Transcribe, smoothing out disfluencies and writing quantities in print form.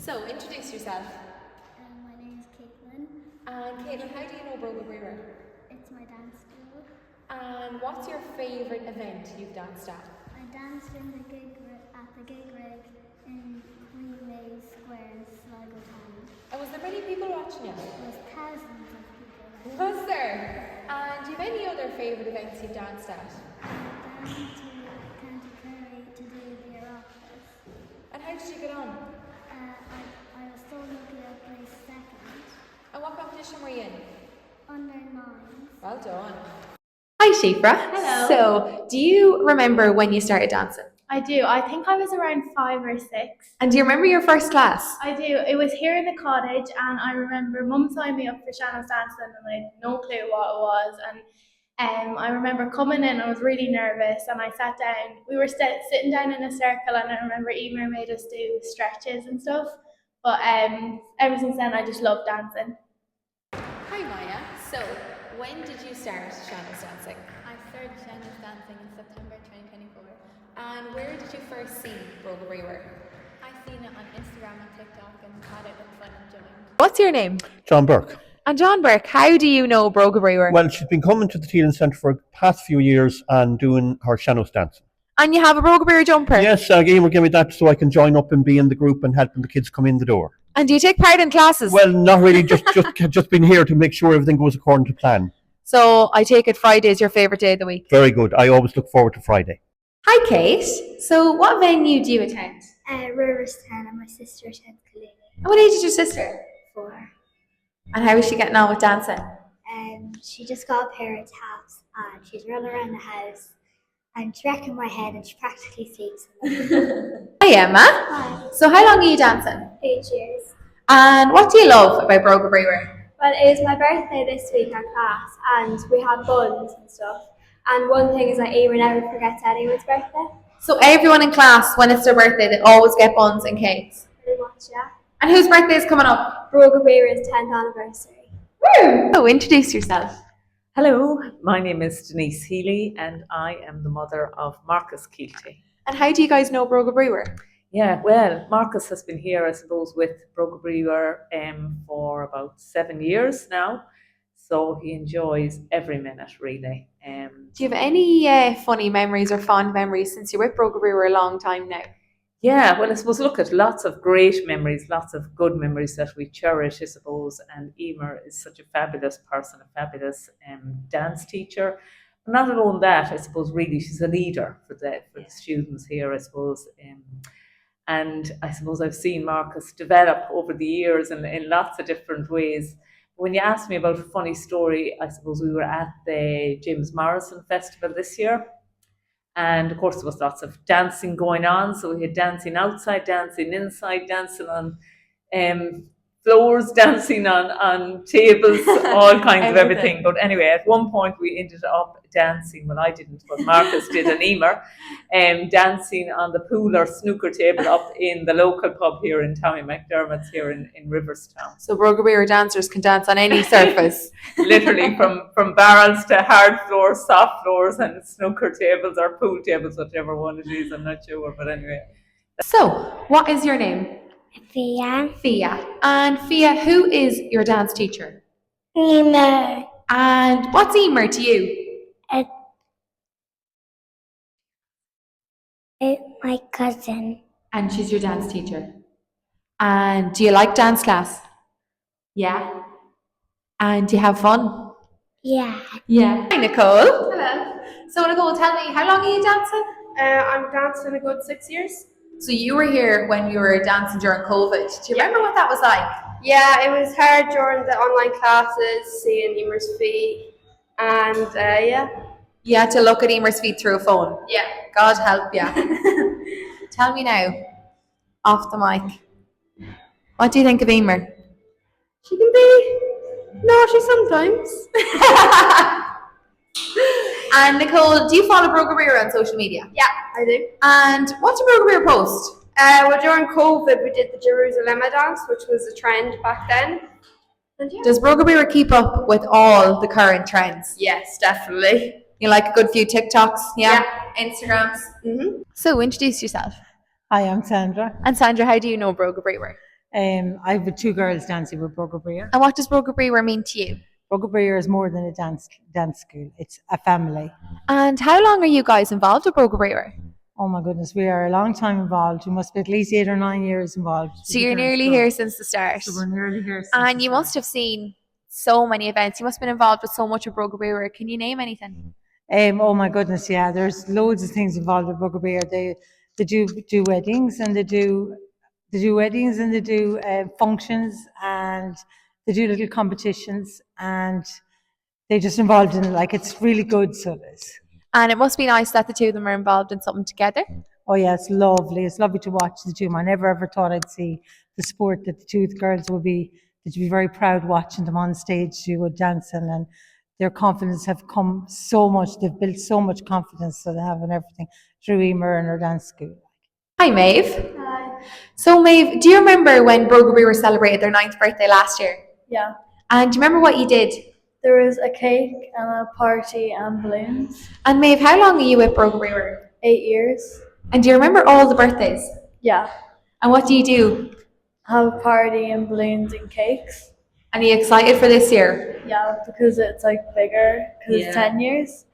So, introduce yourself. My name is Caitlin. And Caitlin, how do you know Bróga Bríomhar? It's my dance school. And what's your favourite event you've danced at? I danced in the 𝐾𝐄𝐑𝐒 in Queen May Square in Sligo Town. And was there many people watching you? There was thousands of people. Was there? And do you have any other favourite events you've danced at? I danced to 𝐾𝐄𝐑𝐒 to do the office. And how did you get on? I was so lucky I placed second. And what competition were you in? Under 9s. Well done. Hi Shifra. Hello. So, do you remember when you started dancing? I do. I think I was around 5 or 6. And do you remember your first class? I do. It was here in the cottage, and I remember Mum signed me up for Shannon's dancing, and I had no clue what it was. And I remember coming in, I was really nervous, and I sat down. We were sitting down in a circle, and I remember Emer made us do stretches and stuff. But ever since then, I just love dancing. Hi Maya. So, when did you start Shannon's dancing? I started Shannon's dancing in September 2024. And where did you first see Bróga Bríomhar? I seen it on Instagram and TikTok and thought it looked fun and joined. What's your name? John Burke. And John Burke, how do you know Bróga Bríomhar? Well, she's been coming to the Teelan Centre for the past few years and doing her Shannon's dancing. And you have a Bróga Bríomhar jumper? Yes, Emer gave me that so I can join up and be in the group and helping the kids come in the door. And do you take part in classes? Well, not really, just been here to make sure everything goes according to plan. So I take it Friday is your favourite day of the week? Very good. I always look forward to Friday. Hi Kate. So what venue do you attend? Riverstown, and my sister attends 𝐾𝐄𝐑𝐒. And what age is your sister? 4. And how is she getting on with dancing? She just got a pair of taps and she's running around the house and she's wrecking my head and she practically sleeps. Hi Emma. Hi. So how long are you dancing? 8 years. And what do you love about Bróga Bríomhar? Well, it was my birthday this week at class, and we had buns and stuff. And one thing is that Emer never forgets anyone's birthday. So everyone in class, when it's their birthday, they always get buns and cakes? Pretty much, yeah. And whose birthday is coming up? Bróga Bríomhar's 10th anniversary. Woo! So introduce yourself. Hello, my name is Denise Healy and I am the mother of 𝐿. And how do you guys know Bróga Bríomhar? Yeah, well, Marcus has been here, I suppose, with Bróga Bríomhar for about 7 years now. So he enjoys every minute, really. Do you have any funny memories or fond memories since you're with Bróga Bríomhar a long time now? Yeah, well, I suppose, look at lots of great memories, lots of good memories that we cherish, I suppose. And Emer is such a fabulous person, a fabulous dance teacher. But not alone that, I suppose, really, she's a leader for the students here, I suppose. And I suppose I've seen Marcus develop over the years in lots of different ways. When you asked me about a funny story, I suppose we were at the James Morrison Festival this year. And of course, there was lots of dancing going on. So we had dancing outside, dancing inside, dancing on floors, dancing on tables, all kinds of everything. But anyway, at one point we ended up dancing, well I didn't, but Marcus did and Emer, dancing on the pool or snooker table up in the local pub here in Tommy McDermott's here in Riverstown. So Bróga Bríomhar dancers can dance on any surface? Literally from barrels to hard floors, soft floors and snooker tables or pool tables, whichever one it is, I'm not sure, but anyway. So, what is your name? Fia. Fia. And Fia, who is your dance teacher? Emer. And what's Emer to you? It's my cousin. And she's your dance teacher. And do you like dance class? Yeah. And do you have fun? Yeah. Yeah. Hi Nicole. Hello. So Nicole, tell me, how long are you dancing? I'm dancing a good 6 years. So you were here when you were dancing during COVID. Do you remember what that was like? Yeah, it was hard during the online classes, seeing Emer's feet, and yeah. You had to look at Emer's feet through a phone. Yeah. God help you. Tell me now, off the mic, what do you think of Emer? She can be naughty sometimes. And Nicole, do you follow Bróga Bríomhar on social media? Yeah, I do. And what did Bróga Bríomhar post? Well, during COVID, we did the 𝐿 dance, which was a trend back then. And yeah. Does Bróga Bríomhar keep up with all the current trends? Yes, definitely. You like a good few TikToks? Yeah. Instagrams? Mm-hmm. So introduce yourself. Hi, I'm Sandra. And Sandra, how do you know Bróga Bríomhar? I have 2 girls dancing with Bróga Bríomhar. And what does Bróga Bríomhar mean to you? Bróga Bríomhar is more than a dance school. It's a family. And how long are you guys involved with Bróga Bríomhar? Oh my goodness, we are a long time involved. We must be at least 8 or 9 years involved. So you're nearly here since the start. So we're nearly here since And the you start. must have seen so many events. You must have been involved with so much of Bróga Bríomhar. Can you name anything? Oh my goodness, yeah. There's loads of things involved with Bróga Bríomhar. They do weddings, and they do functions, and they do little competitions, and they're just involved in it. Like, it's really good. So it is. And it must be nice that the two of them are involved in something together. Oh yeah, it's lovely. It's lovely to watch the two of them. I never ever thought I'd see the sport that the two of the girls would be. That you'd be very proud watching them on stage, dancing, and their confidence have come so much. They've built so much confidence that they have in everything through Emer and her dance school. Hi, Maeve. Hi. So, Maeve, do you remember when Bróga Bríomhar celebrated their 9th birthday last year? Yeah. And do you remember what you did? There was a cake and a party and balloons. And Maeve, how long are you with Bróga Bríomhar? 8 years. And do you remember all the birthdays? Yeah. And what do you do? Have a party and balloons and cakes. And are you excited for this year? Yeah, because it's like bigger, because it's 10 years.